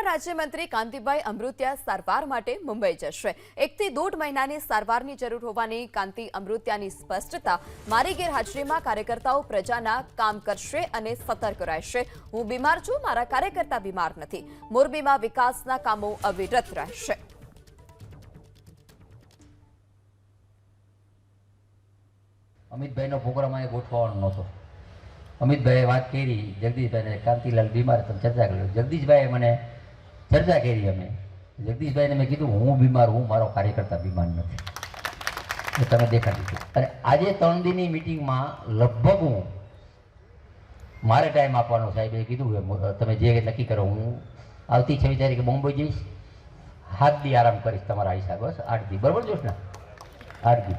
ગૃહના રાજ્યમંત્રી કાંતિભાઈ અમૃતિયા સારવાર માટે મુંબઈ જશે। 1 થી 1.5 મહિનાની સારવારની જરૂર હોવાની કાંતિ અમૃતિયાની સ્પષ્ટતા। મારી ગેરહાજરીમાં કાર્યકર્તાઓ પ્રજાના કામ કરશે અને સતર્ક રહેશે। હું બીમાર છું, મારા કાર્યકર્તા બીમાર નથી। મોરબીમાં વિકાસના કામો અવિરત રહેશે। અમિતભાઈનો પ્રોગ્રામ અહીં ગોઠવવાનો નહોતો। અમિતભાઈએ વાત કરી, જગદીશભાઈને કાંતિલાલ બીમાર તમે ચર્ચા કરી। જગદીશભાઈએ મને ચર્ચા કરી। અમે જગદીશભાઈને મેં કીધું હું બીમાર હું, મારો કાર્યકર્તા બીમાર નથી, એ તમે દેખાડી દીધું। અને આજે 3 દિનની મિટિંગમાં લગભગ હું મારે ટાઈમ આપવાનો સાહેબે કીધું તમે જે નક્કી કરો। હું આવતી 26 તારીખે બોમ્બે જઈશ, 7 દી આરામ કરીશ તમારા હિસાબ, બસ 8 દી, બરાબર જોશ ને? 8 દી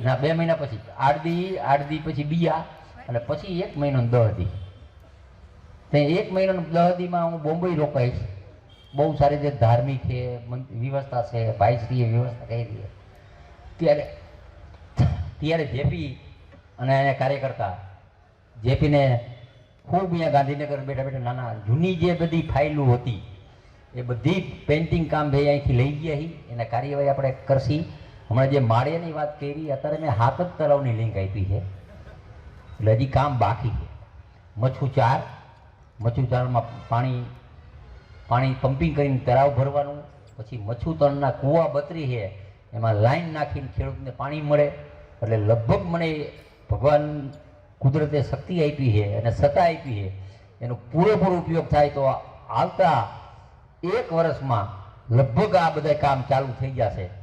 ના 2 મહિના પછી 8 દી પછી બીજા, અને પછી 1 મહિનો 10 દી। તે 1 મહિનો 10 દીમાં હું બોમ્બે રોકાઈશ। બહુ સારી રીતે ધાર્મિક છે, વ્યવસ્થા છે, ભાઈશ્રીએ વ્યવસ્થા કરી છે। ત્યારે જેપી અને અહીંયા કાર્યકર્તા જેપીને ખૂબ અહીંયા ગાંધીનગર બેઠા બેઠા નાના જૂની જે બધી ફાઇલો હતી એ બધી પેઇન્ટિંગ કામ ભાઈ અહીંથી લઈ ગયા છીએ। એના કાર્યવાહી આપણે કરશી। હમણાં જે માળિયાની વાત કરી, અત્યારે મેં 7 જ તળાવની લિંક આપી છે, એટલે હજી કામ બાકી છે। મચ્છુ 4માં પાણી પમ્પિંગ કરીને તળાવ ભરવાનું, પછી મચ્છુ 3ના કૂવા 32 છે, એમાં લાઈન નાખીને ખેડૂતને પાણી મળે। એટલે લગભગ મને ભગવાન કુદરતે શક્તિ આપી છે અને સત્તા આપી છે, એનો પૂરેપૂરો ઉપયોગ થાય તો આવતા 1 વર્ષમાં લગભગ આ બધા કામ ચાલુ થઈ જશે।